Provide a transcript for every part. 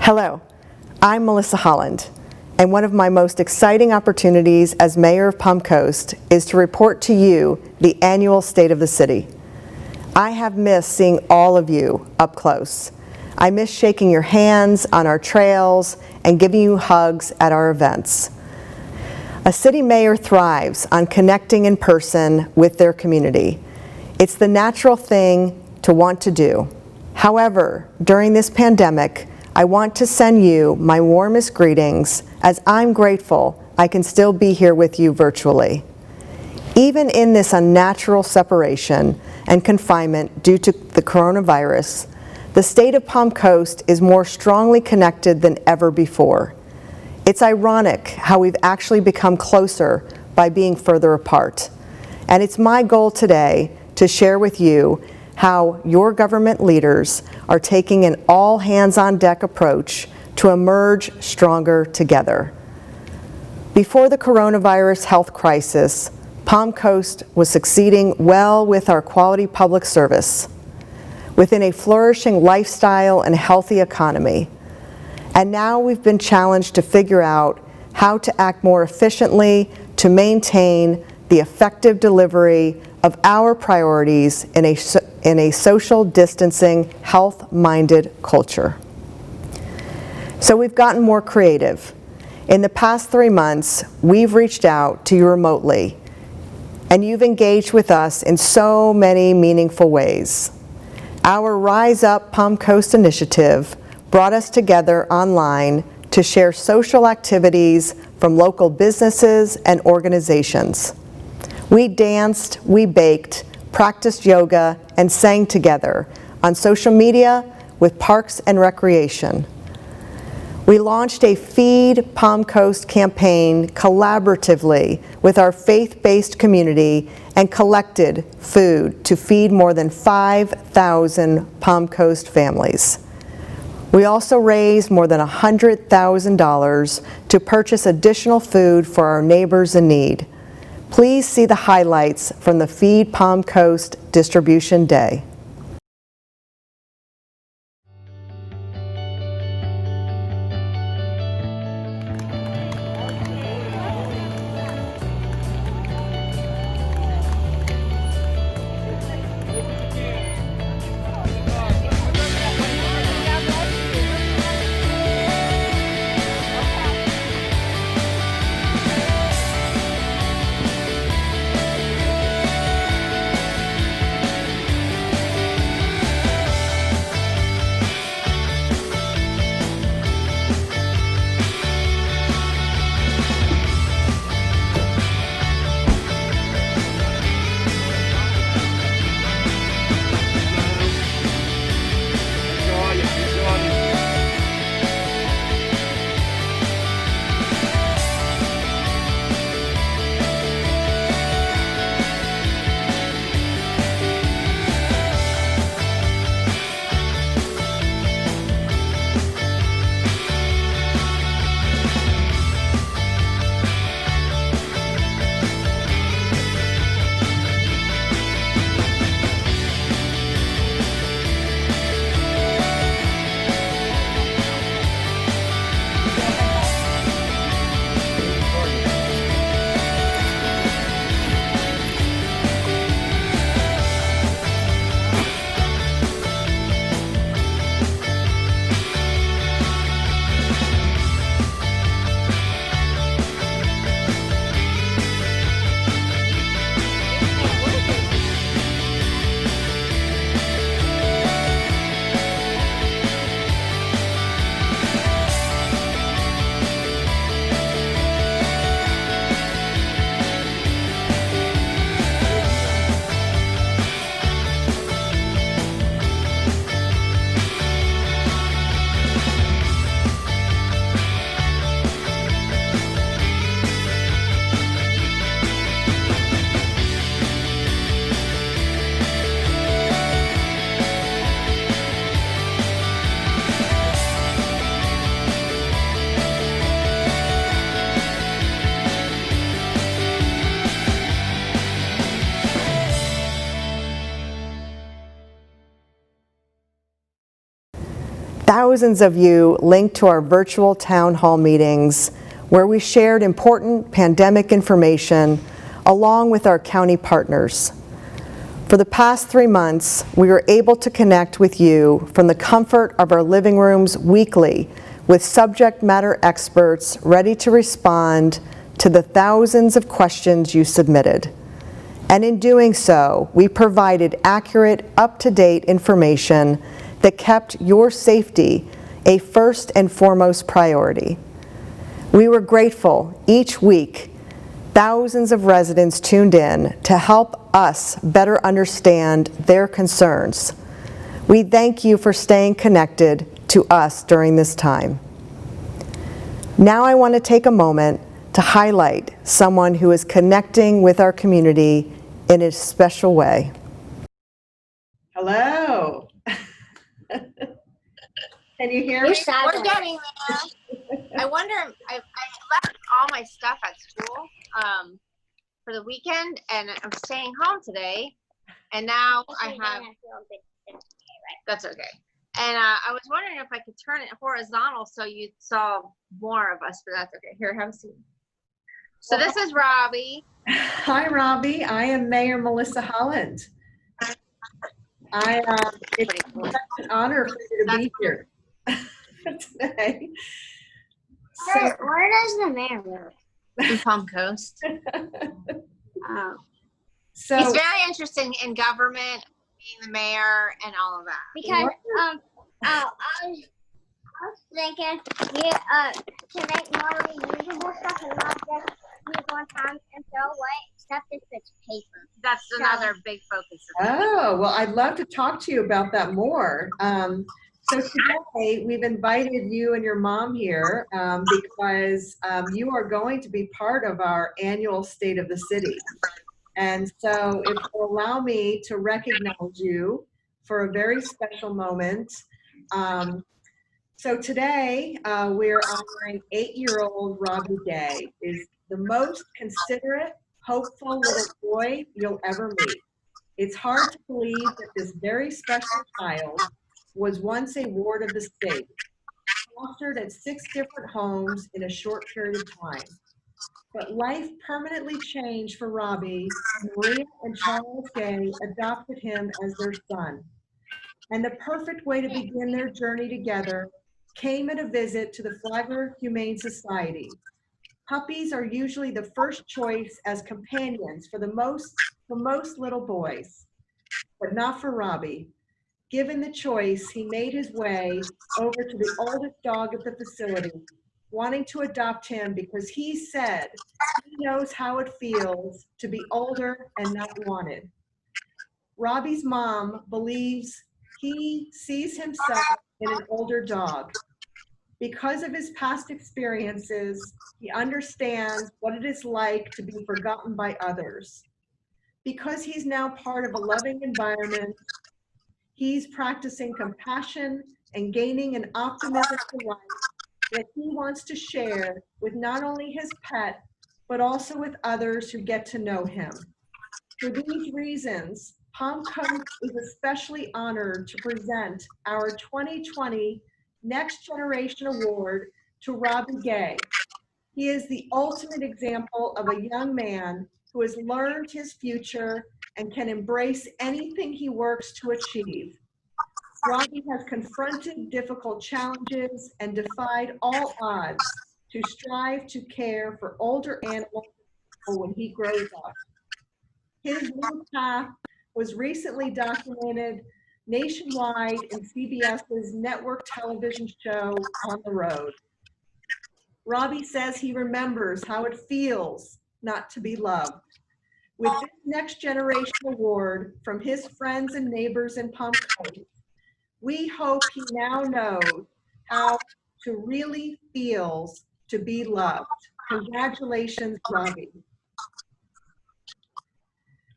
Hello, I'm Melissa Holland, and one of my most exciting opportunities as Mayor of Palm Coast is to report to you the annual State of the City. I have missed seeing all of you up close. I miss shaking your hands on our trails and giving you hugs at our events. A city mayor thrives on connecting in person with their community. It's the natural thing to want to do. However, during this pandemic, I want to send you my warmest greetings as I'm grateful I can still be here with you virtually. Even in this unnatural separation and confinement due to the coronavirus, the state of Palm Coast is more strongly connected than ever before. It's ironic how we've actually become closer by being further apart. And it's my goal today to share with you how your government leaders are taking an all-hands-on-deck approach to emerge stronger together. Before the coronavirus health crisis, Palm Coast was succeeding well with our quality public service, within a flourishing lifestyle and healthy economy. And now we've been challenged to figure out how to act more efficiently to maintain the effective delivery of our priorities in a social distancing, health-minded culture. So we've gotten more creative. In the past 3 months, we've reached out to you remotely, and you've engaged with us in so many meaningful ways. Our Rise Up Palm Coast initiative brought us together online to share social activities from local businesses and organizations. We danced, we baked, practiced yoga, and sang together on social media with Parks and Recreation. We launched a Feed Palm Coast campaign collaboratively with our faith-based community and collected food to feed more than 5,000 Palm Coast families. We also raised more than $100,000 to purchase additional food for our neighbors in need. Please see the highlights from the Feed Palm Coast Distribution Day. Thousands of you linked to our virtual town hall meetings where we shared important pandemic information along with our county partners. For the past 3 months, we were able to connect with you from the comfort of our living rooms weekly with subject matter experts ready to respond to the thousands of questions you submitted. And in doing so, we provided accurate, up-to-date information that kept your safety a first and foremost priority. We were grateful each week. Thousands of residents tuned in to help us better understand their concerns. We thank you for staying connected to us during this time. Now I want to take a moment to highlight someone who is connecting with our community in a special way. Hello. Can you hear me? We're getting there. I wonder, I left all my stuff at school for the weekend, and I'm staying home today, and now I have, that's okay. And I was wondering if I could turn it horizontal so you saw more of us, but that's okay. Here, have a seat. So this is Robbie. Hi, Robbie. I am Mayor Melissa Holland. It's an honor for you to be here today. So, Where does the mayor live? In Palm Coast. So he's very interested in government, being the mayor, and all of that. Because I was thinking to make more reusable stuff and not just use one time and throw away stuff that fits paper. That's another big focus of it. Oh, well, I'd love to talk to you about that more. So today we've invited you and your mom here because you are going to be part of our annual State of the City. And so if you'll allow me to recognize you for a very special moment. So today we're honoring 8-year-old Robbie Gay, is the most considerate, hopeful little boy you'll ever meet. It's hard to believe that this very special child was once a ward of the state, fostered at 6 different homes in a short period of time. But life permanently changed for Robbie. Maria and Charles Gay adopted him as their son. And the perfect way to begin their journey together came at a visit to the Flagler Humane Society. Puppies are usually the first choice as companions for most little boys, but not for Robbie. Given the choice, he made his way over to the oldest dog at the facility, wanting to adopt him because he said he knows how it feels to be older and not wanted. Robbie's mom believes he sees himself in an older dog. Because of his past experiences, he understands what it is like to be forgotten by others. Because he's now part of a loving environment, he's practicing compassion and gaining an optimism for life that he wants to share with not only his pet, but also with others who get to know him. For these reasons, Palm Coast is especially honored to present our 2020 Next Generation Award to Robbie Gay. He is the ultimate example of a young man who has learned his future and can embrace anything he works to achieve. Robbie has confronted difficult challenges and defied all odds to strive to care for older animals when he grows up. His new path was recently documented nationwide in CBS's network television show, On the Road. Robbie says he remembers how it feels not to be loved. With this Next Generation Award from his friends and neighbors in Palm Coast, we hope he now knows how to really feels to be loved. Congratulations, Robbie.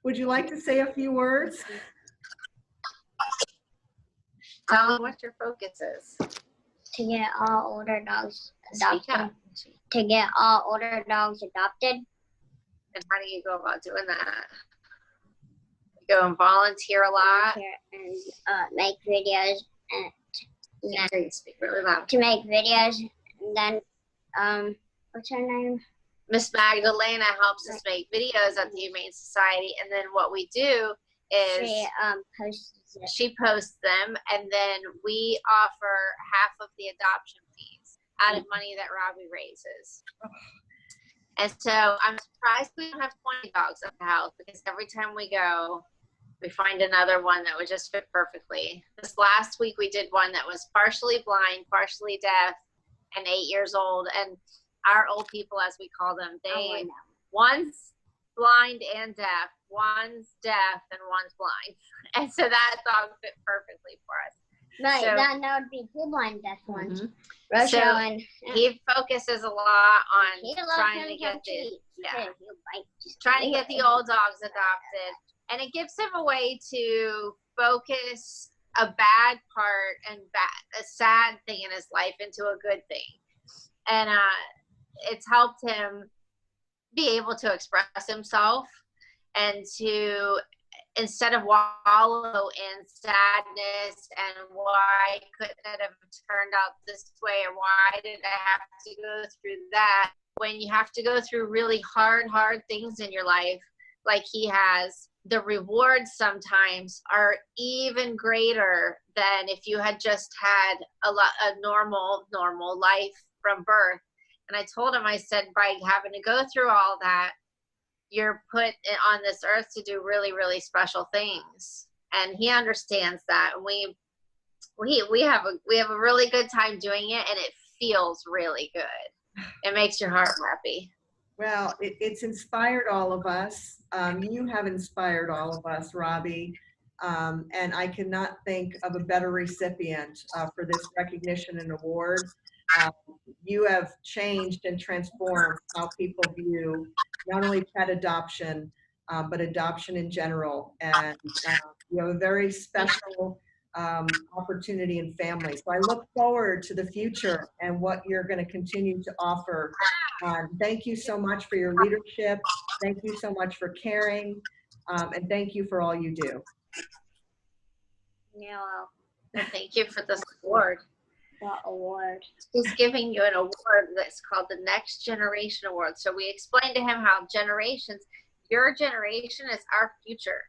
Would you like to say a few words? Tell them what your focus is. To get all older dogs adopted. To get all older dogs adopted. And how do you go about doing that? You go and volunteer a lot. And make videos and Yeah, you speak really loud. to make videos. And then, what's her name? Miss Magdalena helps us make videos at the Humane Society, and then what we do is She posts it. she posts them, and then we offer half of the adoption fees out of money that Robbie raises. And so I'm surprised we don't have 20 dogs at the house, because every time we go, we find another one that would just fit perfectly. This last week we did one that was partially blind, partially deaf, and 8 years old. And our old people, as we call them, one's blind and deaf, one's deaf, and one's blind. And so that dog fit perfectly for us. Right, So- that would be two blind deaf ones. So, So, and He focuses a lot on he loves trying him to get some the treats, yeah. too. He'll bite just trying to a get the little. old dogs adopted, and it gives him a way to focus a bad part and a sad thing in his life into a good thing. And it's helped him be able to express himself and to, instead of wallow in sadness and why couldn't it have turned out this way, or why did I have to go through that? When you have to go through really hard things in your life, like he has, the rewards sometimes are even greater than if you had just had a normal life from birth. And I told him, I said, by having to go through all that, you're put on this earth to do really special things. And he understands that. And we have a really good time doing it, and it feels really good. It makes your heart happy. Well, it's inspired all of us. You have inspired all of us, Robbie. And I cannot think of a better recipient for this recognition and award. You have changed and transformed how people view not only pet adoption, but adoption in general. And you have a very special opportunity in family. So I look forward to the future and what you're going to continue to offer. Thank you so much for your leadership. Thank you so much for caring. And thank you for all you do. Yeah, And thank you for this award. the award. He's giving you an award that's called the Next Generation Award. So we explained to him how generations, your generation is our future.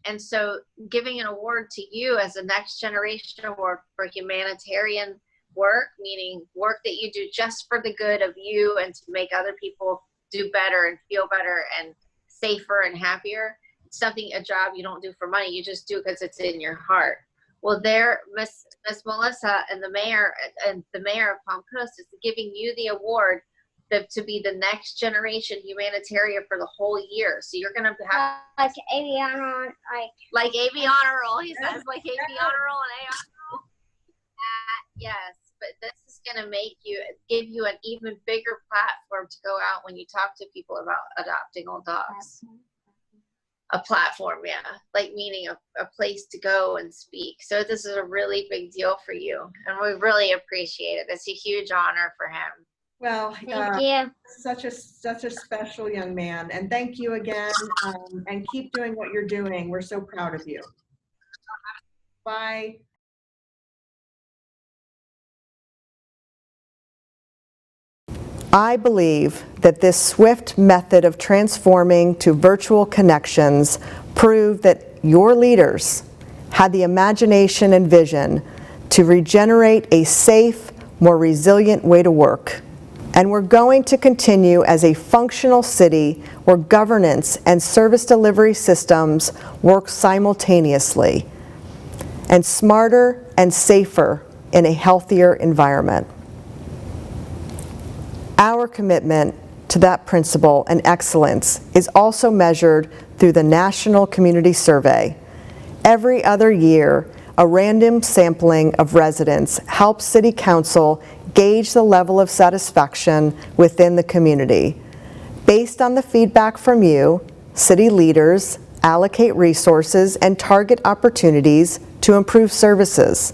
And so giving an award to you as a Next Generation Award for humanitarian work, meaning work that you do just for the good of you and to make other people do better and feel better and safer and happier. It's something, a job you don't do for money, you just do because it's in your heart. Well, there, Miss Melissa and the mayor of Palm Coast is giving you the award to be the next generation humanitarian for the whole year. So you're gonna have Like Aviana, like AV honor roll. He says like AV honor roll and A honor roll. Yes, but this is gonna give you an even bigger platform to go out when you talk to people about adopting old dogs. A platform, yeah, like meaning a place to go and speak. So this is a really big deal for you, and we really appreciate it. It's a huge honor for him. Well, thank you. such a special young man, and thank you again, and keep doing what you're doing. We're so proud of you. Bye. I believe that this swift method of transforming to virtual connections proved that your leaders had the imagination and vision to regenerate a safe, more resilient way to work. And we're going to continue as a functional city where governance and service delivery systems work simultaneously, and smarter and safer in a healthier environment. Our commitment to that principle and excellence is also measured through the National Community Survey. Every other year, a random sampling of residents helps City Council gauge the level of satisfaction within the community. Based on the feedback from you, city leaders allocate resources and target opportunities to improve services.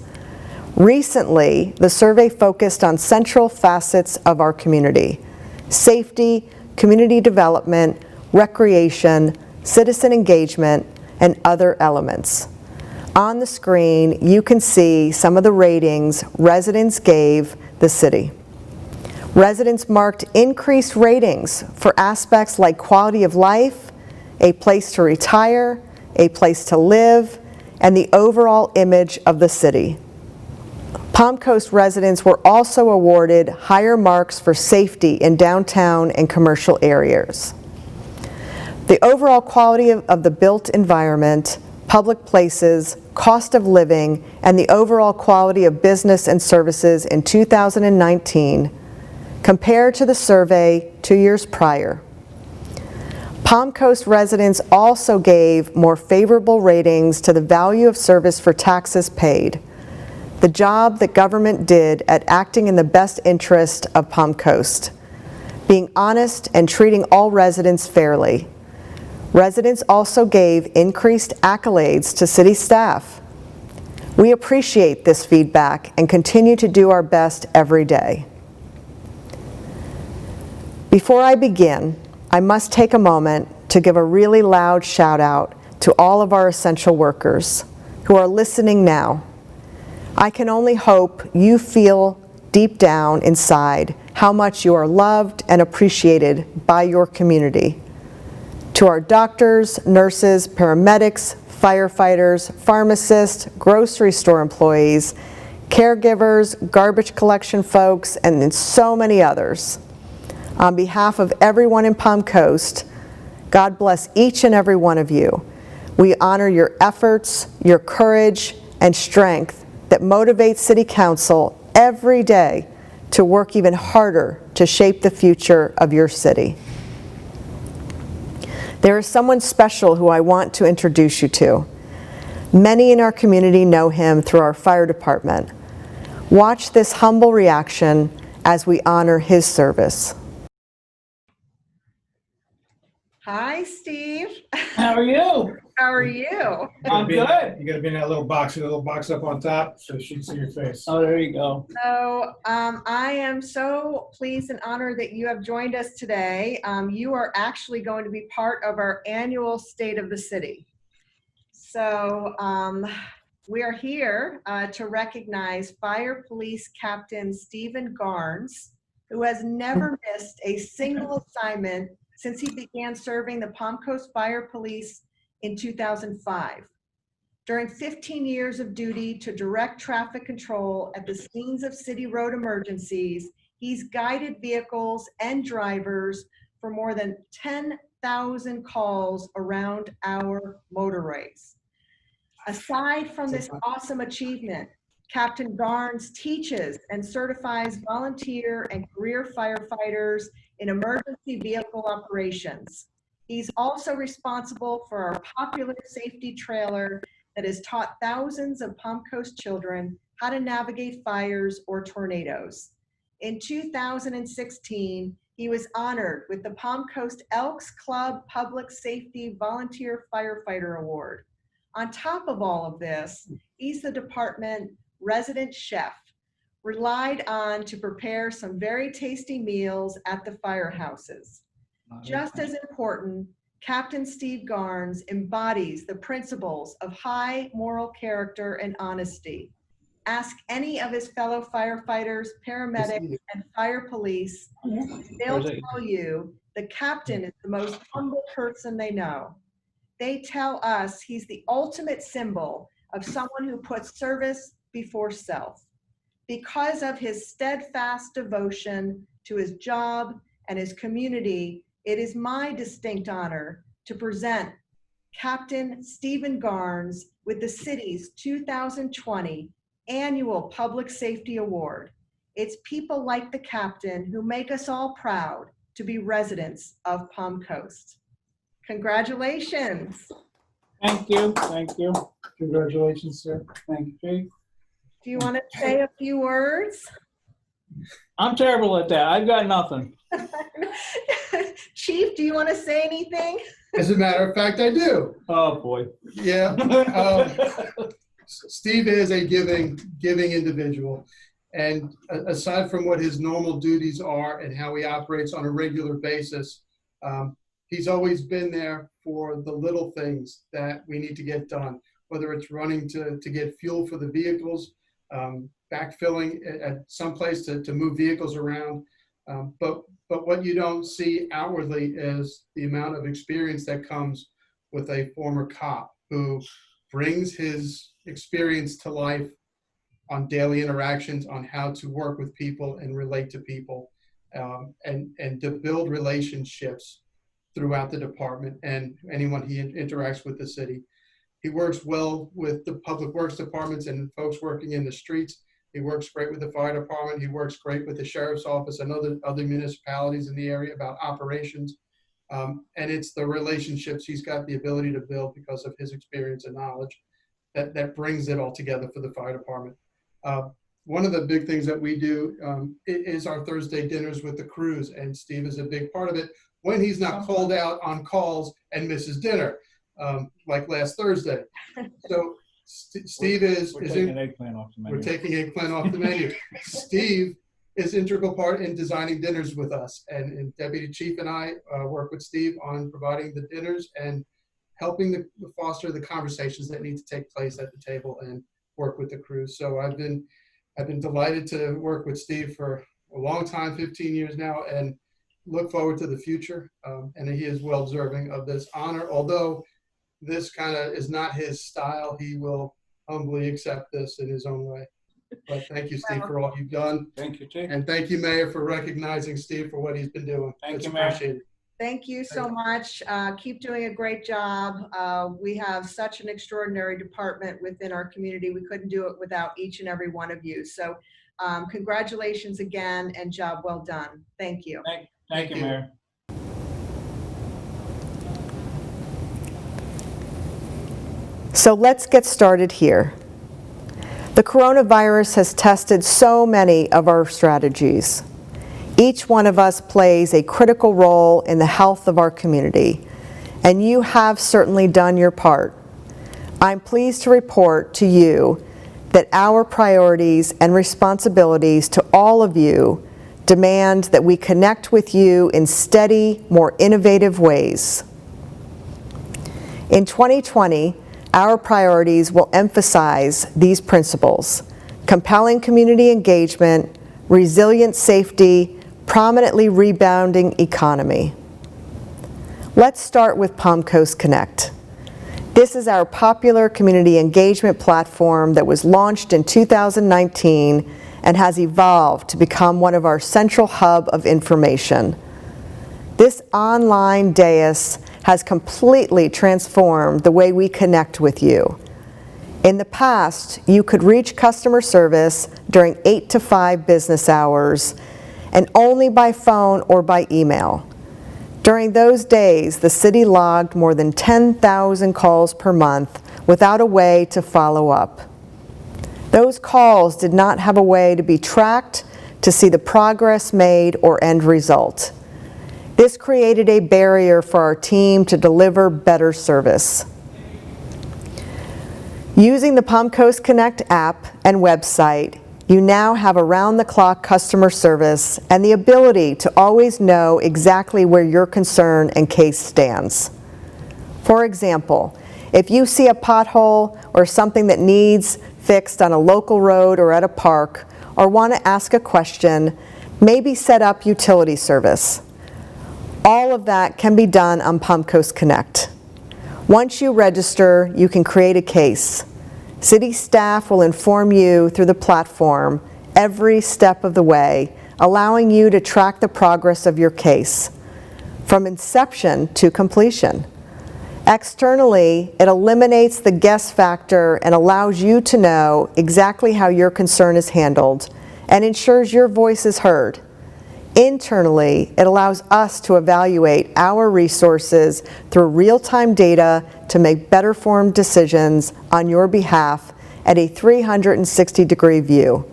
Recently, the survey focused on central facets of our community: safety, community development, recreation, citizen engagement, and other elements. On the screen, you can see some of the ratings residents gave the city. Residents marked increased ratings for aspects like quality of life, a place to retire, a place to live, and the overall image of the city. Palm Coast residents were also awarded higher marks for safety in downtown and commercial areas. The overall quality of the built environment, public places, cost of living, and the overall quality of business and services in 2019 compared to the survey 2 years prior. Palm Coast residents also gave more favorable ratings to the value of service for taxes paid, the job that government did at acting in the best interest of Palm Coast, being honest and treating all residents fairly. Residents also gave increased accolades to city staff. We appreciate this feedback and continue to do our best every day. Before I begin, I must take a moment to give a really loud shout out to all of our essential workers who are listening now. I can only hope you feel deep down inside how much you are loved and appreciated by your community. To our doctors, nurses, paramedics, firefighters, pharmacists, grocery store employees, caregivers, garbage collection folks, and so many others. On behalf of everyone in Palm Coast, God bless each and every one of you. We honor your efforts, your courage, and strength that motivates City Council every day to work even harder to shape the future of your city. There is someone special who I want to introduce you to. Many in our community know him through our fire department. Watch this humble reaction as we honor his service. Hi, Steve. How are you? How are you? I'm good. You gotta be in that little box up on top so she can see your face. Oh, there you go. So I am so pleased and honored that you have joined us today. You are actually going to be part of our annual State of the City. So we are here to recognize Fire Police Captain Stephen Garnes, who has never missed a single assignment since he began serving the Palm Coast Fire Police in 2005. During 15 years of duty to direct traffic control at the scenes of city road emergencies, he's guided vehicles and drivers for more than 10,000 calls around our motorways. Aside from this awesome achievement, Captain Garnes teaches and certifies volunteer and career firefighters in emergency vehicle operations. He's also responsible for our popular safety trailer that has taught thousands of Palm Coast children how to navigate fires or tornadoes. In 2016, he was honored with the Palm Coast Elks Club Public Safety Volunteer Firefighter Award. On top of all of this, he's the department resident chef, relied on to prepare some very tasty meals at the firehouses. Just as important, Captain Steve Garnes embodies the principles of high moral character and honesty. Ask any of his fellow firefighters, paramedics, and fire police, they'll tell you the captain is the most humble person they know. They tell us he's the ultimate symbol of someone who puts service before self. Because of his steadfast devotion to his job and his community, it is my distinct honor to present Captain Stephen Garnes with the city's 2020 Annual Public Safety Award. It's people like the captain who make us all proud to be residents of Palm Coast. Congratulations. Thank you. Thank you. Congratulations, sir. Thank you, Chief. Do you want to say a few words? I'm terrible at that. I've got nothing. Chief, do you want to say anything? As a matter of fact, I do. Oh, boy. Yeah. Steve is a giving individual. And aside from what his normal duties are and how he operates on a regular basis, he's always been there for the little things that we need to get done. whether it's running to get fuel for the vehicles, backfilling at some place to move vehicles around. But what you don't see outwardly is the amount of experience that comes with a former cop who brings his experience to life on daily interactions, on how to work with people and relate to people, and to build relationships throughout the department and anyone he interacts with the city. He works well with the public works departments and folks working in the streets. He works great with the fire department. He works great with the sheriff's office and other municipalities in the area about operations. And it's the relationships he's got the ability to build because of his experience and knowledge that brings it all together for the fire department. One of the big things that we do is our Thursday dinners with the crews, and Steve is a big part of it when he's not called out on calls and misses dinner, like last Thursday. So Steve We're taking eggplant off the menu. We're taking eggplant off the menu. Steve is integral part in designing dinners with us, and Deputy Chief and I work with Steve on providing the dinners and helping to foster the conversations that need to take place at the table and work with the crews. So I've been delighted to work with Steve for a long time, 15 years now, and look forward to the future. And he is well deserving of this honor. Although this kind of is not his style, he will humbly accept this in his own way. But thank you, Steve, for all you've done. Thank you, Chief. And thank you, Mayor, for recognizing Steve for what he's been doing. Thank you, It's Mayor. appreciated. Thank you so much. Keep doing a great job. We have such an extraordinary department within our community. We couldn't do it without each and every one of you. So congratulations again and job well done. Thank you. Thank you, Mayor. So let's get started here. The coronavirus has tested so many of our strategies. Each one of us plays a critical role in the health of our community, and you have certainly done your part. I'm pleased to report to you that our priorities and responsibilities to all of you demand that we connect with you in steady, more innovative ways. In 2020, our priorities will emphasize these principles: compelling community engagement, resilient safety, prominently rebounding economy. Let's start with Palm Coast Connect. This is our popular community engagement platform that was launched in 2019 and has evolved to become one of our central hub of information. This online dais has completely transformed the way we connect with you. In the past, you could reach customer service during 8 to 5 business hours and only by phone or by email. During those days, the city logged more than 10,000 calls per month without a way to follow up. Those calls did not have a way to be tracked, to see the progress made or end result. This created a barrier for our team to deliver better service. Using the Palm Coast Connect app and website, you now have around-the-clock customer service and the ability to always know exactly where your concern and case stands. For example, if you see a pothole or something that needs fixed on a local road or at a park, or want to ask a question, maybe set up utility service. All of that can be done on Palm Coast Connect. Once you register, you can create a case. City staff will inform you through the platform every step of the way, allowing you to track the progress of your case, from inception to completion. Externally, it eliminates the guess factor and allows you to know exactly how your concern is handled and ensures your voice is heard. Internally, it allows us to evaluate our resources through real-time data to make better-formed decisions on your behalf at a 360-degree view.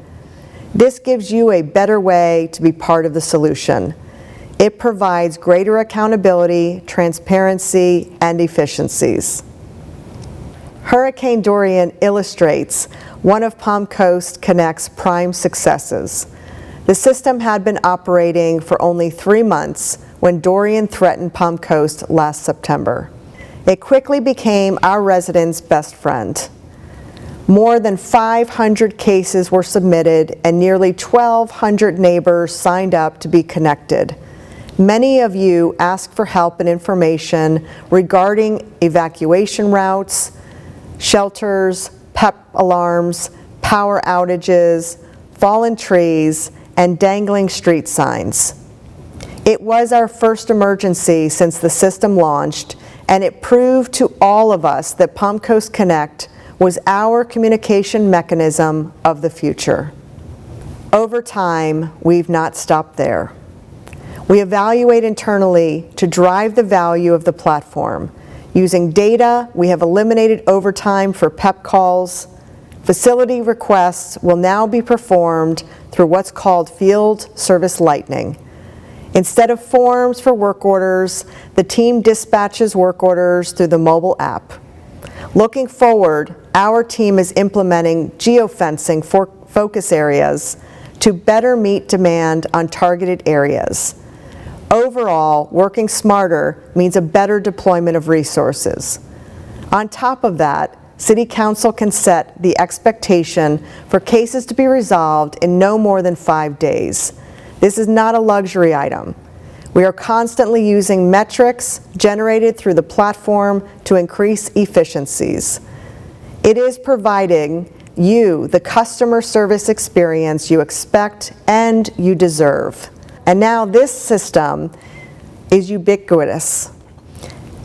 This gives you a better way to be part of the solution. It provides greater accountability, transparency, and efficiencies. Hurricane Dorian illustrates one of Palm Coast Connect's prime successes. The system had been operating for only 3 months when Dorian threatened Palm Coast last September. It quickly became our residents' best friend. More than 500 cases were submitted and nearly 1,200 neighbors signed up to be connected. Many of you asked for help and information regarding evacuation routes, shelters, PEP alarms, power outages, fallen trees, and dangling street signs. It was our first emergency since the system launched, and it proved to all of us that Palm Coast Connect was our communication mechanism of the future. Over time, we've not stopped there. We evaluate internally to drive the value of the platform. Using data, we have eliminated overtime for PEP calls. Facility requests will now be performed through what's called field service lightning. Instead of forms for work orders, the team dispatches work orders through the mobile app. Looking forward, our team is implementing geofencing for focus areas to better meet demand on targeted areas. Overall, working smarter means a better deployment of resources. On top of that, City Council can set the expectation for cases to be resolved in no more than 5 days. This is not a luxury item. We are constantly using metrics generated through the platform to increase efficiencies. It is providing you the customer service experience you expect and you deserve. And now this system is ubiquitous.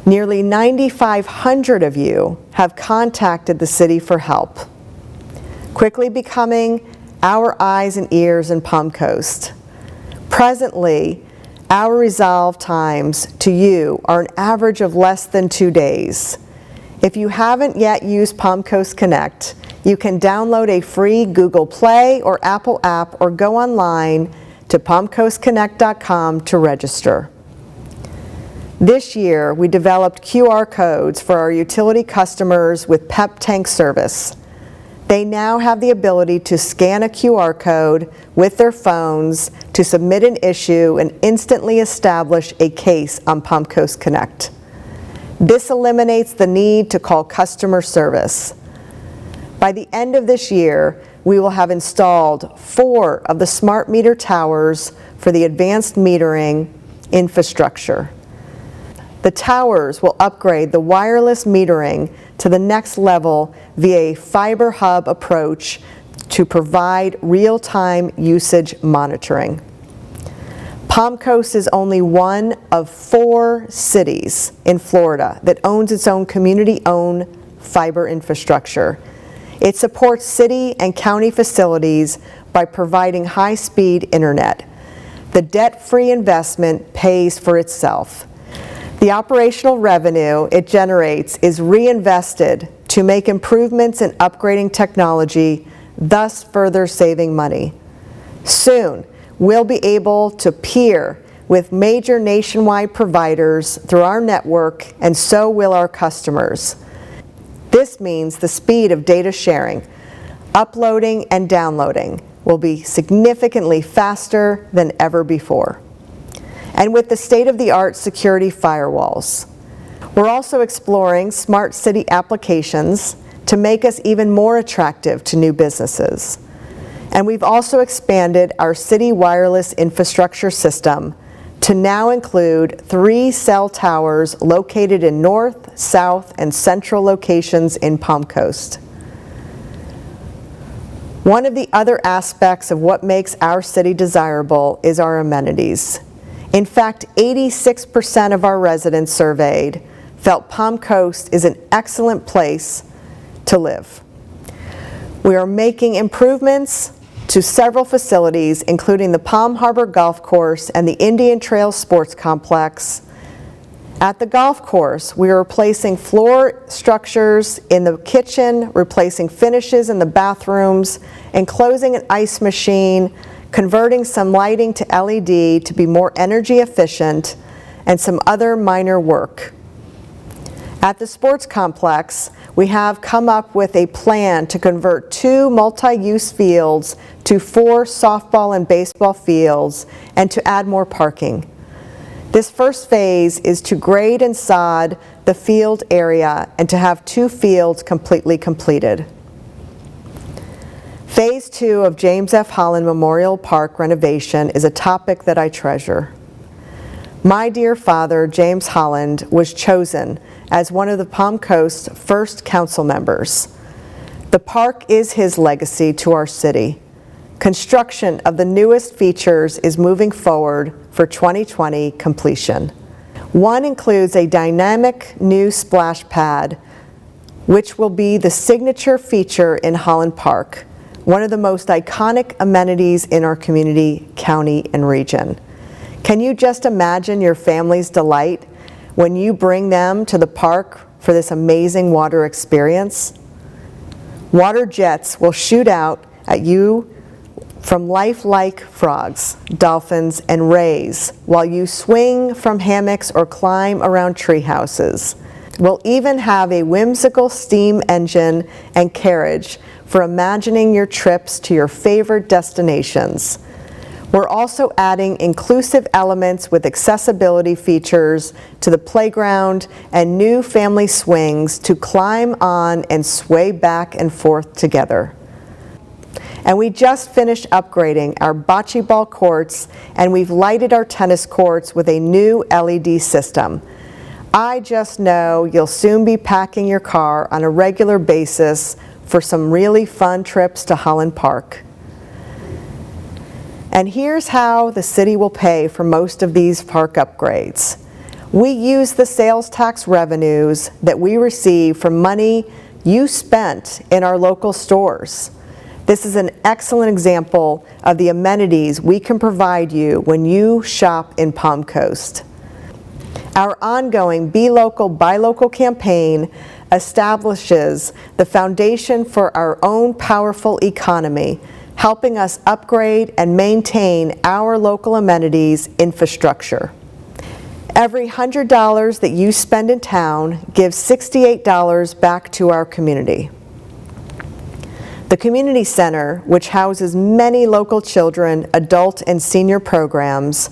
Nearly 9,500 of you have contacted the city for help, quickly becoming our eyes and ears in Palm Coast. Presently, our resolve times to you are an average of less than 2 days. If you haven't yet used Palm Coast Connect, you can download a free Google Play or Apple app or go online to palmcoastconnect.com to register. This year, we developed QR codes for our utility customers with PEP tank service. They now have the ability to scan a QR code with their phones to submit an issue and instantly establish a case on Palm Coast Connect. This eliminates the need to call customer service. By the end of this year, we will have installed 4 of the smart meter towers for the advanced metering infrastructure. The towers will upgrade the wireless metering to the next level via a fiber hub approach to provide real-time usage monitoring. Palm Coast is only one of 4 cities in Florida that owns its own community-owned fiber infrastructure. It supports city and county facilities by providing high-speed internet. The debt-free investment pays for itself. The operational revenue it generates is reinvested to make improvements in upgrading technology, thus further saving money. Soon, we'll be able to peer with major nationwide providers through our network, and so will our customers. This means the speed of data sharing, uploading, and downloading will be significantly faster than ever before. And with the state-of-the-art security firewalls. We're also exploring smart city applications to make us even more attractive to new businesses. And we've also expanded our city wireless infrastructure system to now include 3 cell towers located in north, south, and central locations in Palm Coast. One of the other aspects of what makes our city desirable is our amenities. In fact, 86% of our residents surveyed felt Palm Coast is an excellent place to live. We are making improvements to several facilities, including the Palm Harbor Golf Course and the Indian Trail Sports Complex. At the golf course, we are replacing floor structures in the kitchen, replacing finishes in the bathrooms, enclosing an ice machine, converting some lighting to LED to be more energy efficient, and some other minor work. At the sports complex, we have come up with a plan to convert 2 multi-use fields to 4 softball and baseball fields and to add more parking. This first phase is to grade and sod the field area and to have 2 fields completely completed. Phase 2 of James F. Holland Memorial Park renovation is a topic that I treasure. My dear father, James Holland, was chosen as one of the Palm Coast's first council members. The park is his legacy to our city. Construction of the newest features is moving forward for 2020 completion. One includes a dynamic new splash pad, which will be the signature feature in Holland Park, one of the most iconic amenities in our community, county, and region. Can you just imagine your family's delight when you bring them to the park for this amazing water experience? Water jets will shoot out at you from lifelike frogs, dolphins, and rays while you swing from hammocks or climb around tree houses. We'll even have a whimsical steam engine and carriage for imagining your trips to your favorite destinations. We're also adding inclusive elements with accessibility features to the playground and new family swings to climb on and sway back and forth together. And we just finished upgrading our bocce ball courts, and we've lighted our tennis courts with a new LED system. I just know you'll soon be packing your car on a regular basis for some really fun trips to Holland Park. And here's how the city will pay for most of these park upgrades. We use the sales tax revenues that we receive from money you spent in our local stores. This is an excellent example of the amenities we can provide you when you shop in Palm Coast. Our ongoing Be Local, Buy Local campaign establishes the foundation for our own powerful economy, helping us upgrade and maintain our local amenities infrastructure. Every $100 that you spend in town gives $68 back to our community. The Community Center, which houses many local children, adult, and senior programs,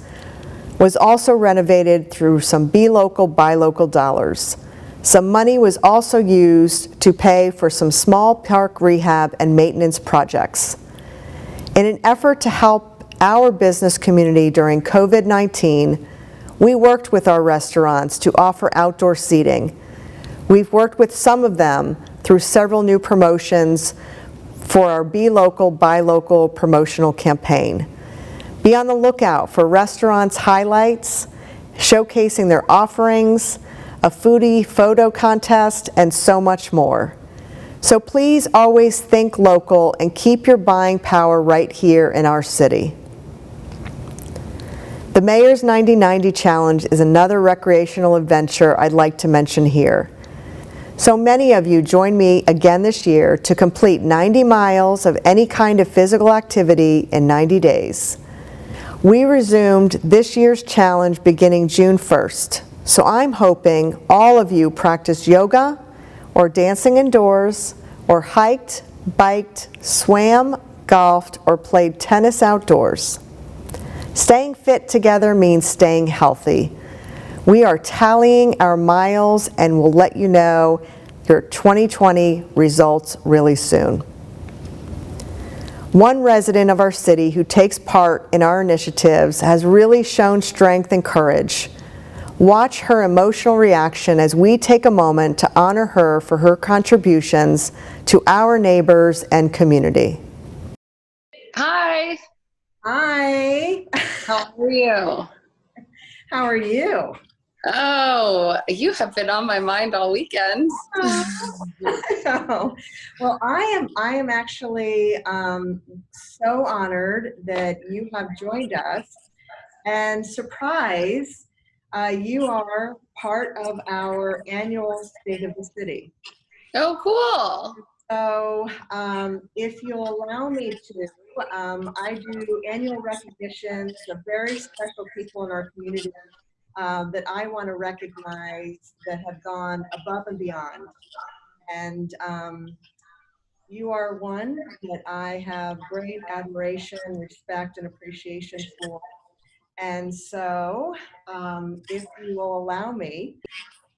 was also renovated through some Be Local, Buy Local dollars. Some money was also used to pay for some small park rehab and maintenance projects. In an effort to help our business community during COVID-19, we worked with our restaurants to offer outdoor seating. We've worked with some of them through several new promotions for our Be Local, Buy Local promotional campaign. Be on the lookout for restaurants' highlights, showcasing their offerings, a foodie photo contest, and so much more. So please always think local and keep your buying power right here in our city. The Mayor's 90-90 Challenge is another recreational adventure I'd like to mention here. So many of you join me again this year to complete 90 miles of any kind of physical activity in 90 days. We resumed this year's challenge beginning June 1st, so I'm hoping all of you practiced yoga or dancing indoors, or hiked, biked, swam, golfed, or played tennis outdoors. Staying fit together means staying healthy. We are tallying our miles and will let you know your 2020 results really soon. One resident of our city who takes part in our initiatives has really shown strength and courage. Watch her emotional reaction as we take a moment to honor her for her contributions to our neighbors and community. Hi, Hi, how are you? how are you? Oh, you have been on my mind all weekend. Oh, well, I am actually so honored that you have joined us, and surprise, you are part of our annual State of the City. Oh, cool. So if you'll allow me to, I do annual recognitions of very special people in our community that I want to recognize that have gone above and beyond. And you are one that I have great admiration, respect, and appreciation for. And so, if you will allow me,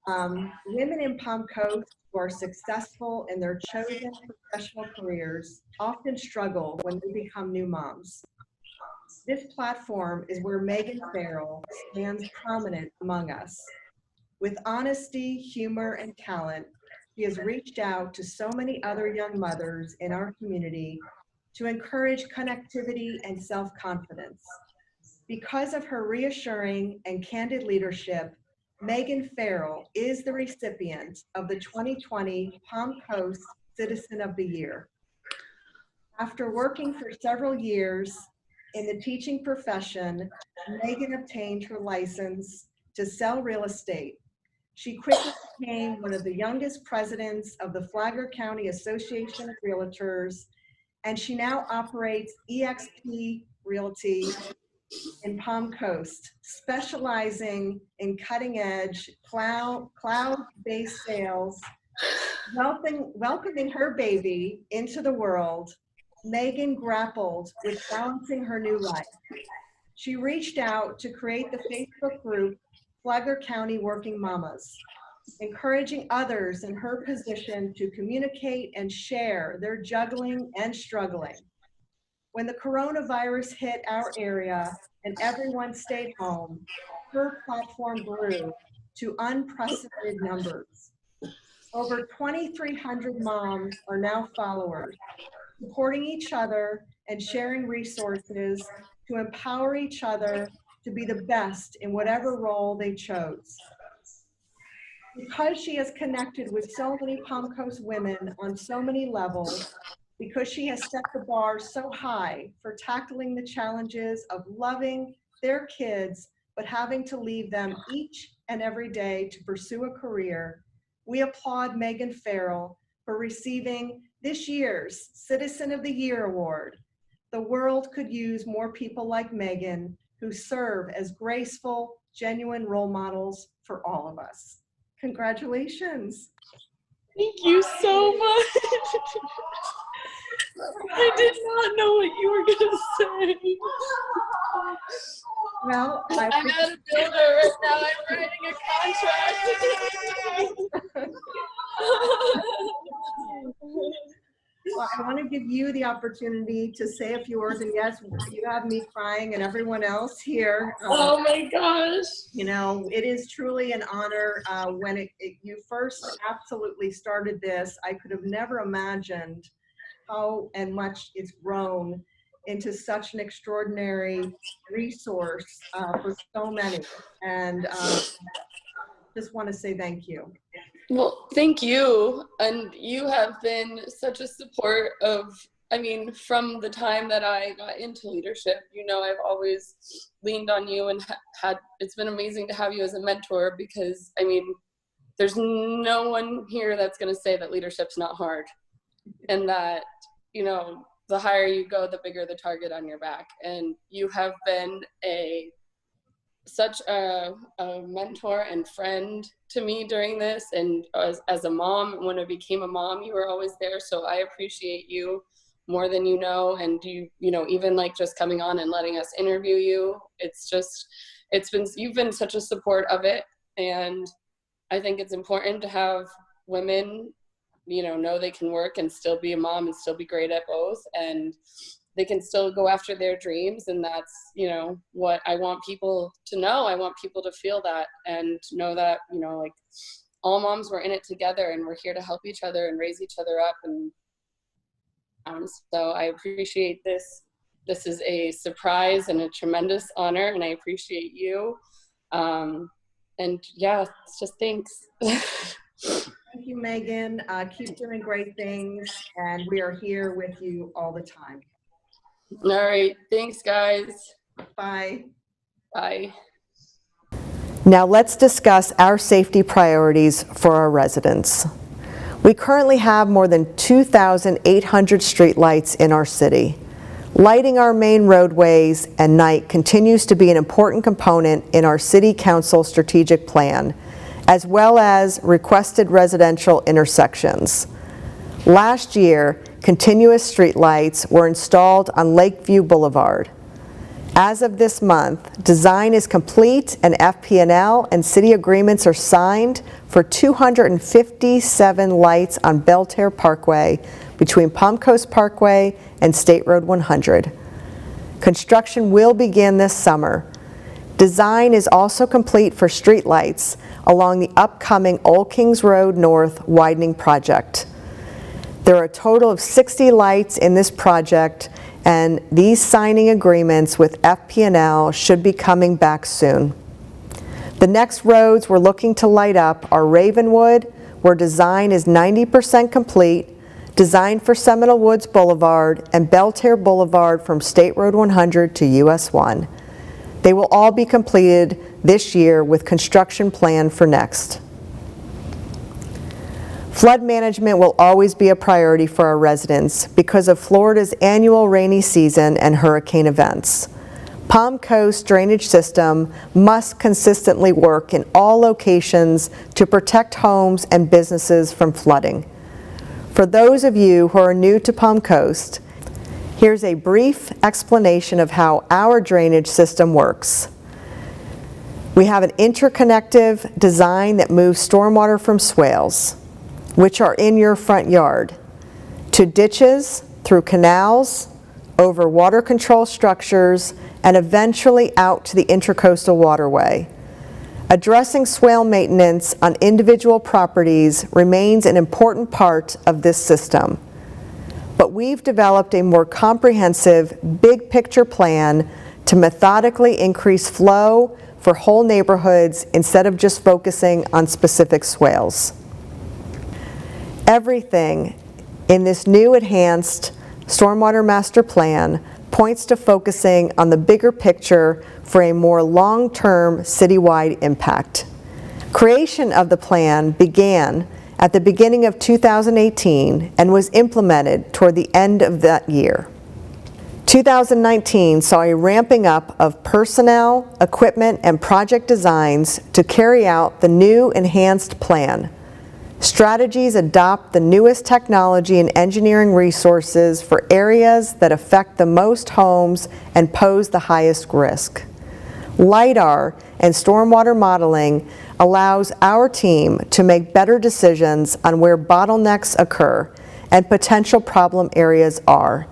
women in Palm Coast who are successful in their chosen professional careers often struggle when they become new moms. This platform is where Megan Farrell stands prominent among us. With honesty, humor, and talent, she has reached out to so many other young mothers in our community to encourage connectivity and self-confidence. Because of her reassuring and candid leadership, Megan Farrell is the recipient of the 2020 Palm Coast Citizen of the Year. After working for several years in the teaching profession, Megan obtained her license to sell real estate. She quickly became one of the youngest presidents of the Flagler County Association of Realtors, and she now operates eXp Realty in Palm Coast, specializing in cutting-edge cloud-based sales. Welcoming her baby into the world, Megan grappled with balancing her new life. She reached out to create the Facebook group Flagler County Working Mamas, encouraging others in her position to communicate and share their juggling and struggling. When the coronavirus hit our area and everyone stayed home, her platform grew to unprecedented numbers. Over 2,300 moms are now followers, supporting each other and sharing resources to empower each other to be the best in whatever role they chose. Because she has connected with so many Palm Coast women on so many levels, because she has set the bar so high for tackling the challenges of loving their kids, but having to leave them each and every day to pursue a career, we applaud Megan Farrell for receiving this year's Citizen of the Year Award. The world could use more people like Megan who serve as graceful, genuine role models for all of us. Congratulations. Thank you so much. I did not know what you were going to say. Well, I'm at a builder right now. I'm writing a contract. Well, I want to give you the opportunity to say a few words, and yes, you have me crying and everyone else here. Oh my gosh. You know, it is truly an honor. When you first absolutely started this, I could have never imagined how and much it's grown into such an extraordinary resource for so many. And just want to say thank you. Well, thank you. And you have been such a support of, I mean, from the time that I got into leadership, you know, I've always leaned on you and it's been amazing to have you as a mentor because, I mean, there's no one here that's going to say that leadership's not hard and that, you know, the higher you go, the bigger the target on your back. And you have been such a mentor and friend to me during this, and as a mom, when I became a mom, you were always there. So I appreciate you more than you know, and you know, even like just coming on and letting us interview you, you've been such a support of it. And I think it's important to have women, you know they can work and still be a mom and still be great at both, and they can still go after their dreams. And that's, you know, what I want people to know. I want people to feel that and know that, you know, like all moms were in it together and we're here to help each other and raise each other up. And so I appreciate this. This is a surprise and a tremendous honor, and I appreciate you. And yeah, it's just thanks. Thank you, Megan. Keep doing great things, and we are here with you all the time. All right. Thanks, guys. Bye. Bye. Now let's discuss our safety priorities for our residents. We currently have more than 2,800 streetlights in our city. Lighting our main roadways at night continues to be an important component in our City Council strategic plan, as well as requested residential intersections. Last year, continuous streetlights were installed on Lakeview Boulevard. As of this month, design is complete and FP&L and city agreements are signed for 257 lights on Belterre Parkway between Palm Coast Parkway and State Road 100. Construction will begin this summer. Design is also complete for streetlights along the upcoming Old Kings Road North widening project. There are a total of 60 lights in this project, and these signing agreements with FP&L should be coming back soon. The next roads we're looking to light up are Ravenwood, where design is 90% complete, design for Seminole Woods Boulevard, and Belterre Boulevard from State Road 100 to US 1. They will all be completed this year with construction planned for next. Flood management will always be a priority for our residents because of Florida's annual rainy season and hurricane events. Palm Coast drainage system must consistently work in all locations to protect homes and businesses from flooding. For those of you who are new to Palm Coast, here's a brief explanation of how our drainage system works. We have an interconnective design that moves stormwater from swales, which are in your front yard, to ditches, through canals, over water control structures, and eventually out to the Intracoastal Waterway. Addressing swale maintenance on individual properties remains an important part of this system. But we've developed a more comprehensive, big picture plan to methodically increase flow for whole neighborhoods instead of just focusing on specific swales. Everything in this new enhanced Stormwater Master Plan points to focusing on the bigger picture for a more long-term citywide impact. Creation of the plan began at the beginning of 2018 and was implemented toward the end of that year. 2019 saw a ramping up of personnel, equipment, and project designs to carry out the new enhanced plan. Strategies adopt the newest technology and engineering resources for areas that affect the most homes and pose the highest risk. LIDAR and stormwater modeling allows our team to make better decisions on where bottlenecks occur and potential problem areas are.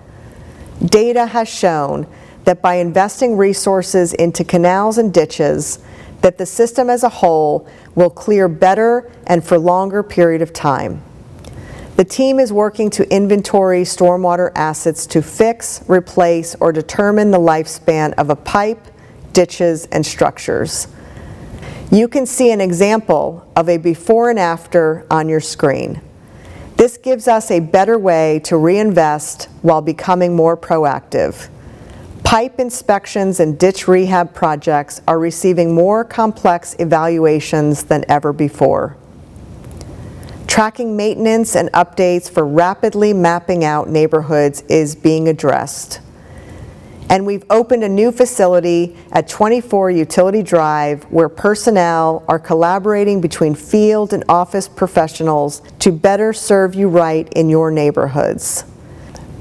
Data has shown that by investing resources into canals and ditches, that the system as a whole will clear better and for longer period of time. The team is working to inventory stormwater assets to fix, replace, or determine the lifespan of a pipe, ditches, and structures. You can see an example of a before and after on your screen. This gives us a better way to reinvest while becoming more proactive. Pipe inspections and ditch rehab projects are receiving more complex evaluations than ever before. Tracking maintenance and updates for rapidly mapping out neighborhoods is being addressed. And we've opened a new facility at 24 Utility Drive where personnel are collaborating between field and office professionals to better serve you right in your neighborhoods.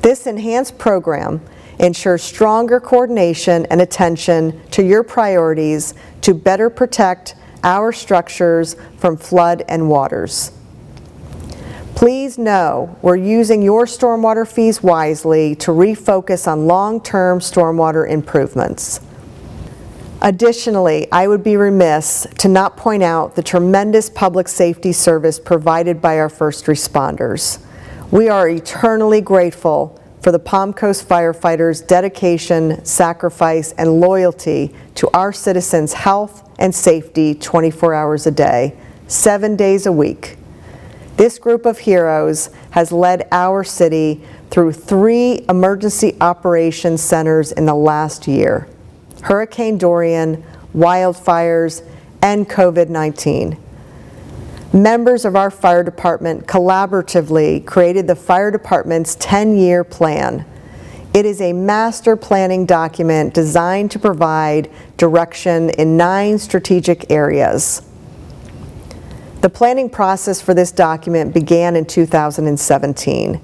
This enhanced program ensures stronger coordination and attention to your priorities to better protect our structures from flood and waters. Please know we're using your stormwater fees wisely to refocus on long-term stormwater improvements. Additionally, I would be remiss to not point out the tremendous public safety service provided by our first responders. We are eternally grateful for the Palm Coast firefighters' dedication, sacrifice, and loyalty to our citizens' health and safety 24 hours a day, 7 days a week. This group of heroes has led our city through 3 emergency operations centers in the last year: Hurricane Dorian, wildfires, and COVID-19. Members of our fire department collaboratively created the fire department's 10-year plan. It is a master planning document designed to provide direction in 9 strategic areas. The planning process for this document began in 2017.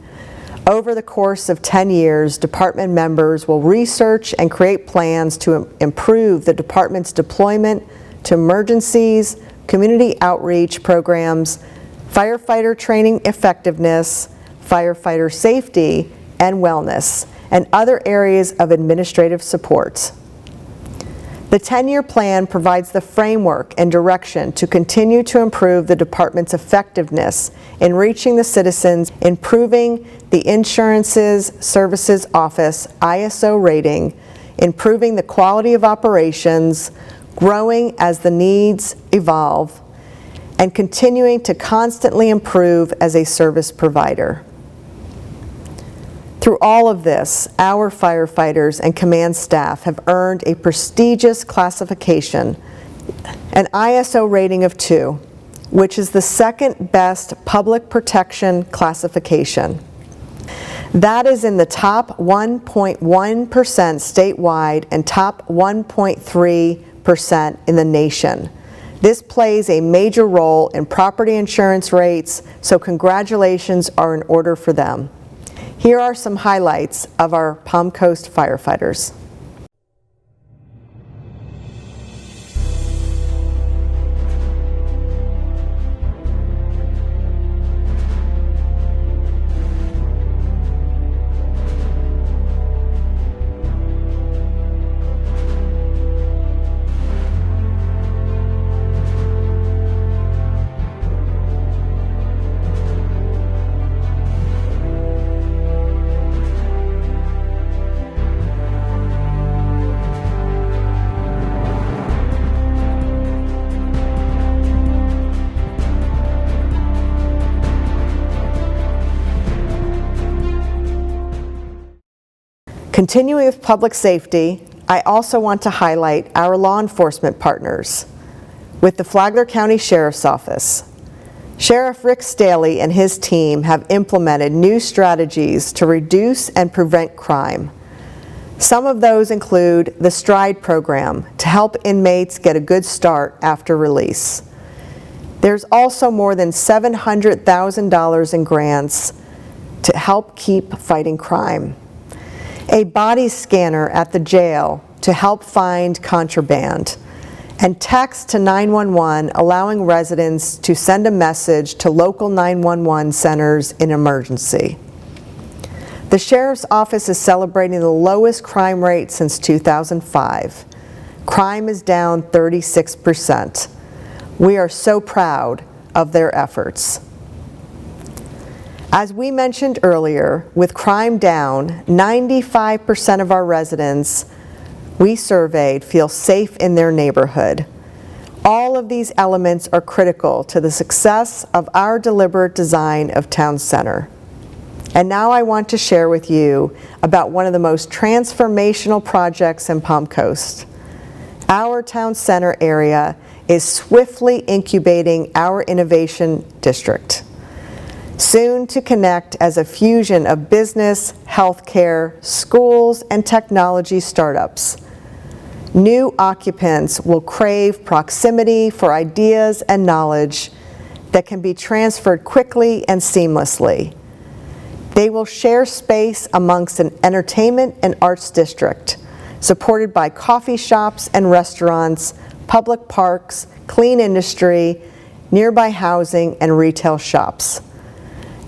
Over the course of 10 years, department members will research and create plans to improve the department's deployment to emergencies, community outreach programs, firefighter training effectiveness, firefighter safety and wellness, and other areas of administrative support. The 10-year plan provides the framework and direction to continue to improve the department's effectiveness in reaching the citizens, improving the Insurances Services Office ISO rating, improving the quality of operations, growing as the needs evolve, and continuing to constantly improve as a service provider. Through all of this, our firefighters and command staff have earned a prestigious classification, an ISO rating of 2, which is the second best public protection classification. That is in the top 1.1% statewide and top 1.3% in the nation. This plays a major role in property insurance rates, so congratulations are in order for them. Here are some highlights of our Palm Coast firefighters. Continuing with public safety, I also want to highlight our law enforcement partners. With the Flagler County Sheriff's Office, Sheriff Rick Staley and his team have implemented new strategies to reduce and prevent crime. Some of those include the STRIDE program to help inmates get a good start after release. There's also more than $700,000 in grants to help keep fighting crime. A body scanner at the jail to help find contraband, and text to 911 allowing residents to send a message to local 911 centers in emergency. The Sheriff's Office is celebrating the lowest crime rate since 2005. Crime is down 36%. We are so proud of their efforts. As we mentioned earlier, with crime down, 95% of our residents we surveyed feel safe in their neighborhood. All of these elements are critical to the success of our deliberate design of Town Center. And now I want to share with you about one of the most transformational projects in Palm Coast. Our Town Center area is swiftly incubating our innovation district, soon to connect as a fusion of business, healthcare, schools, and technology startups. New occupants will crave proximity for ideas and knowledge that can be transferred quickly and seamlessly. They will share space amongst an entertainment and arts district, supported by coffee shops and restaurants, public parks, clean industry, nearby housing, and retail shops.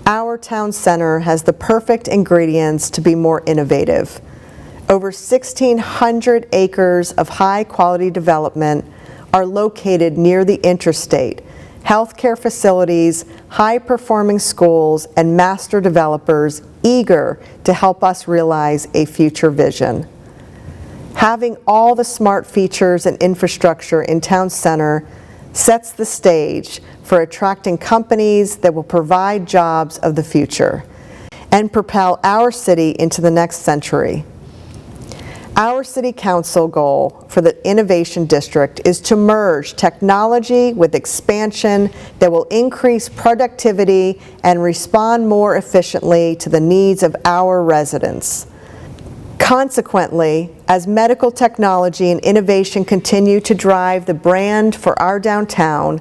Our Town Center has the perfect ingredients to be more innovative. Over 1,600 acres of high-quality development are located near the interstate, healthcare facilities, high-performing schools, and master developers eager to help us realize a future vision. Having all the smart features and infrastructure in Town Center sets the stage for attracting companies that will provide jobs of the future and propel our city into the next century. Our City Council goal for the Innovation District is to merge technology with expansion that will increase productivity and respond more efficiently to the needs of our residents. Consequently, as medical technology and innovation continue to drive the brand for our downtown,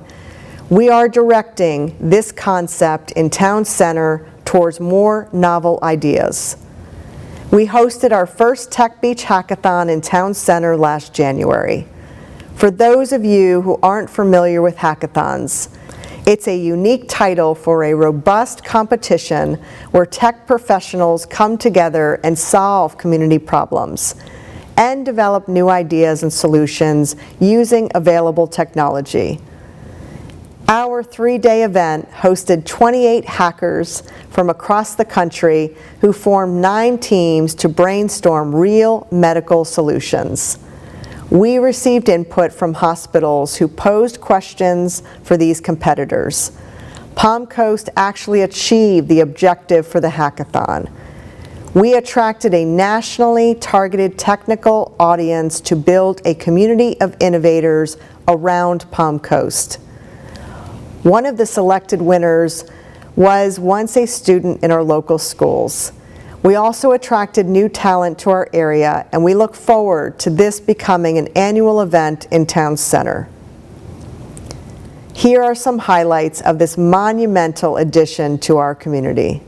we are directing this concept in Town Center towards more novel ideas. We hosted our first Tech Beach Hackathon in Town Center last January. For those of you who aren't familiar with hackathons, it's a unique title for a robust competition where tech professionals come together and solve community problems and develop new ideas and solutions using available technology. Our 3-day event hosted 28 hackers from across the country who formed 9 teams to brainstorm real medical solutions. We received input from hospitals who posed questions for these competitors. Palm Coast actually achieved the objective for the hackathon. We attracted a nationally targeted technical audience to build a community of innovators around Palm Coast. One of the selected winners was once a student in our local schools. We also attracted new talent to our area, and we look forward to this becoming an annual event in Town Center. Here are some highlights of this monumental addition to our community.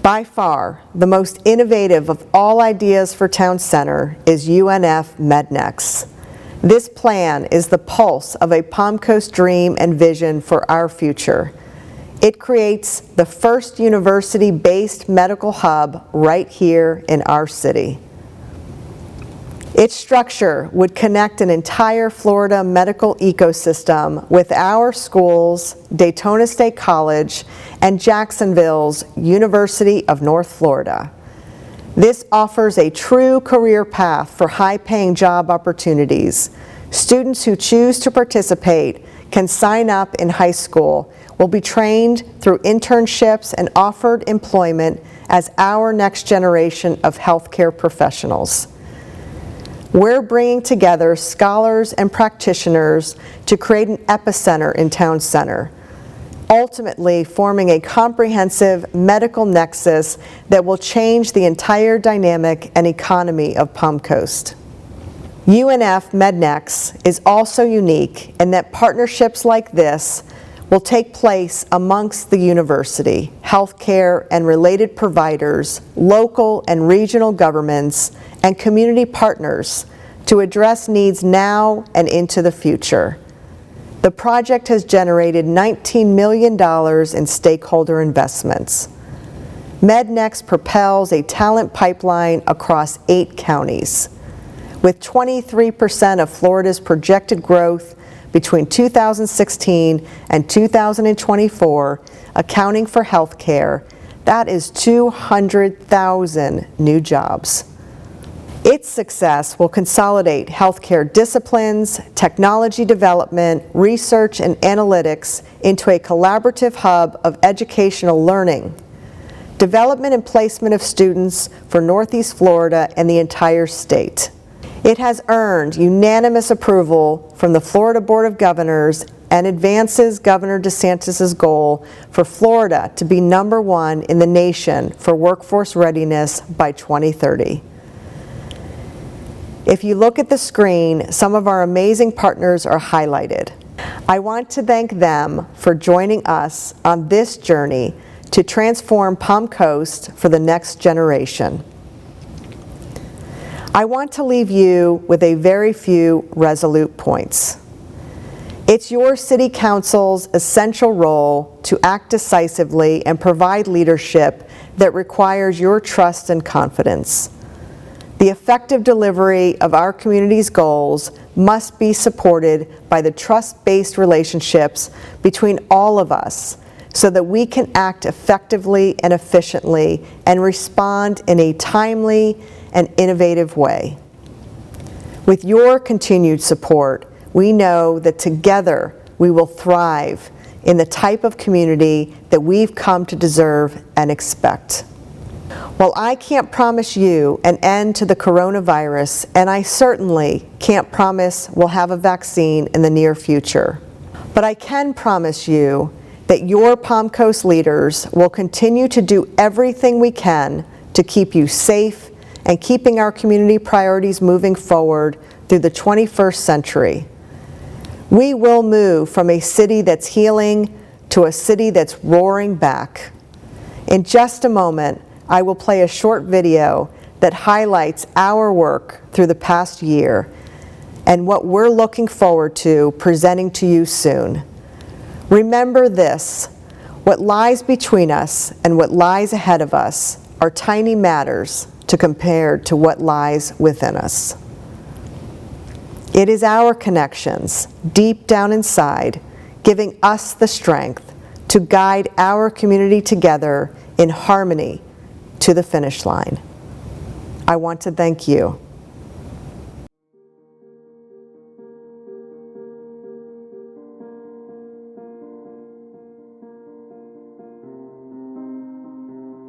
By far, the most innovative of all ideas for Town Center is UNF MEDNEX. This plan is the pulse of a Palm Coast dream and vision for our future. It creates the first university-based medical hub right here in our city. Its structure would connect an entire Florida medical ecosystem with our schools, Daytona State College, and Jacksonville's University of North Florida. This offers a true career path for high-paying job opportunities. Students who choose to participate can sign up in high school, will be trained through internships and offered employment as our next generation of healthcare professionals. We're bringing together scholars and practitioners to create an epicenter in Town Center, ultimately forming a comprehensive medical nexus that will change the entire dynamic and economy of Palm Coast. UNF MEDNEX is also unique in that partnerships like this will take place amongst the university, healthcare and related providers, local and regional governments, and community partners to address needs now and into the future. The project has generated $19 million in stakeholder investments. MEDNEX propels a talent pipeline across 8 counties. With 23% of Florida's projected growth between 2016 and 2024 accounting for healthcare, that is 200,000 new jobs. Its success will consolidate healthcare disciplines, technology development, research, and analytics into a collaborative hub of educational learning, development and placement of students for Northeast Florida and the entire state. It has earned unanimous approval from the Florida Board of Governors and advances Governor DeSantis' goal for Florida to be #1 in the nation for workforce readiness by 2030. If you look at the screen, some of our amazing partners are highlighted. I want to thank them for joining us on this journey to transform Palm Coast for the next generation. I want to leave you with a very few resolute points. It's your City Council's essential role to act decisively and provide leadership that requires your trust and confidence. The effective delivery of our community's goals must be supported by the trust-based relationships between all of us so that we can act effectively and efficiently and respond in a timely and innovative way. With your continued support, we know that together we will thrive in the type of community that we've come to deserve and expect. While I can't promise you an end to the coronavirus, and I certainly can't promise we'll have a vaccine in the near future, but I can promise you that your Palm Coast leaders will continue to do everything we can to keep you safe and keeping our community priorities moving forward through the 21st century. We will move from a city that's healing to a city that's roaring back. In just a moment, I will play a short video that highlights our work through the past year and what we're looking forward to presenting to you soon. Remember this: what lies between us and what lies ahead of us are tiny matters compared to what lies within us. It is our connections deep down inside giving us the strength to guide our community together in harmony to the finish line. I want to thank you.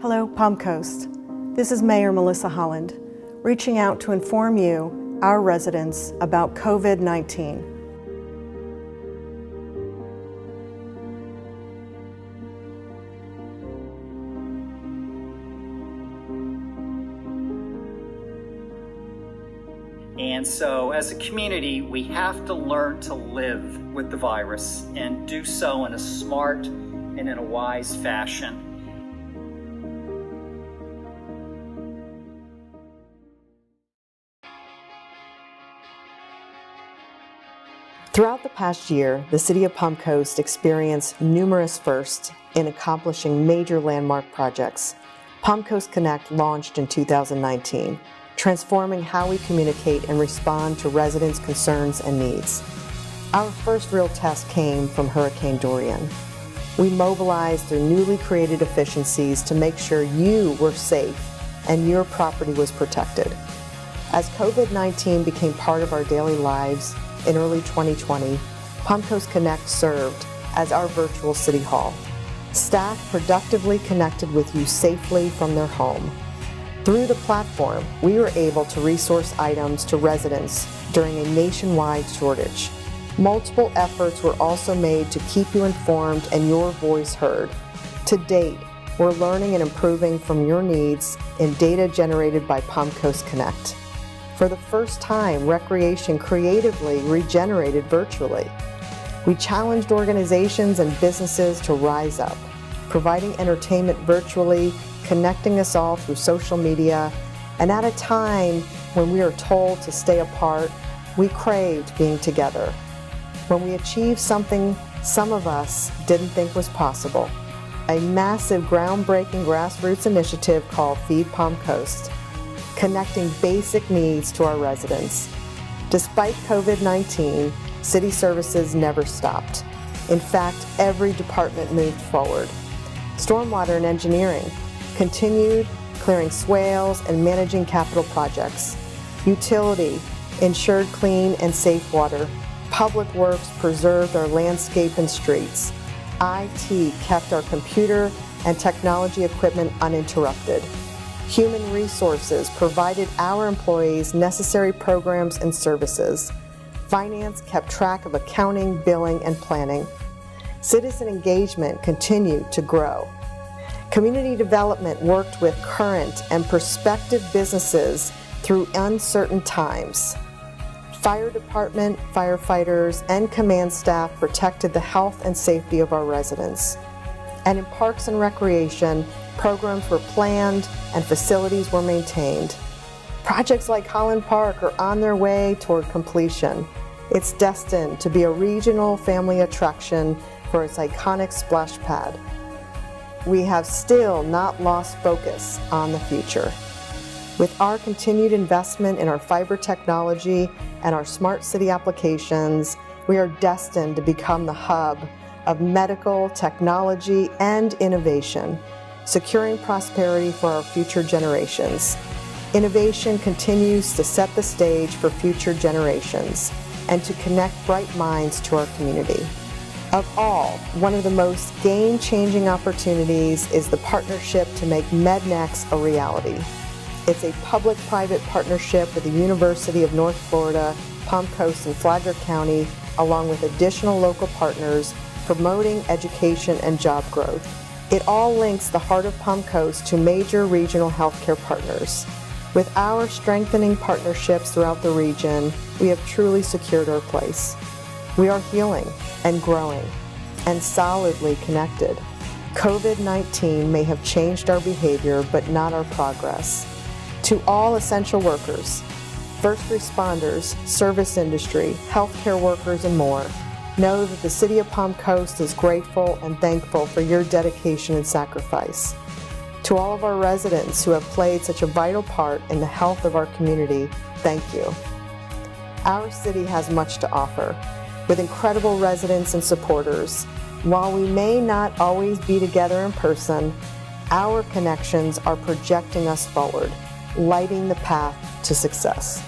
Hello, Palm Coast. This is Mayor Melissa Holland, reaching out to inform you, our residents, about COVID-19. And so as a community, we have to learn to live with the virus and do so in a smart and in a wise fashion. Throughout the past year, the City of Palm Coast experienced numerous firsts in accomplishing major landmark projects. Palm Coast Connect launched in 2019, transforming how we communicate and respond to residents' concerns and needs. Our first real test came from Hurricane Dorian. We mobilized through newly created efficiencies to make sure you were safe and your property was protected. As COVID-19 became part of our daily lives in early 2020, Palm Coast Connect served as our virtual City Hall. Staff productively connected with you safely from their home. Through the platform, we were able to resource items to residents during a nationwide shortage. Multiple efforts were also made to keep you informed and your voice heard. To date, we're learning and improving from your needs in data generated by Palm Coast Connect. For the first time, recreation creatively regenerated virtually. We challenged organizations and businesses to rise up, providing entertainment virtually, connecting us all through social media, and at a time when we are told to stay apart, we craved being together. When we achieved something some of us didn't think was possible, a massive groundbreaking grassroots initiative called Feed Palm Coast, connecting basic needs to our residents. Despite COVID-19, city services never stopped. In fact, every department moved forward. Stormwater and engineering continued clearing swales and managing capital projects. Utility ensured clean and safe water. Public Works preserved our landscape and streets. IT kept our computer and technology equipment uninterrupted. Human Resources provided our employees necessary programs and services. Finance kept track of accounting, billing, and planning. Citizen engagement continued to grow. Community development worked with current and prospective businesses through uncertain times. Fire department, firefighters, and command staff protected the health and safety of our residents. And in Parks and Recreation, programs were planned and facilities were maintained. Projects like Holland Park are on their way toward completion. It's destined to be a regional family attraction for its iconic splash pad. We have still not lost focus on the future. With our continued investment in our fiber technology and our smart city applications, we are destined to become the hub of medical, technology, and innovation, securing prosperity for our future generations. Innovation continues to set the stage for future generations and to connect bright minds to our community. Of all, one of the most game-changing opportunities is the partnership to make MEDNEX a reality. It's a public-private partnership with the University of North Florida, Palm Coast, and Flagler County, along with additional local partners, promoting education and job growth. It all links the heart of Palm Coast to major regional healthcare partners. With our strengthening partnerships throughout the region, we have truly secured our place. We are healing and growing and solidly connected. COVID-19 may have changed our behavior, but not our progress. To all essential workers, first responders, service industry, healthcare workers, and more, know that the City of Palm Coast is grateful and thankful for your dedication and sacrifice. To all of our residents who have played such a vital part in the health of our community, thank you. Our city has much to offer, with incredible residents and supporters. While we may not always be together in person, our connections are projecting us forward, lighting the path to success.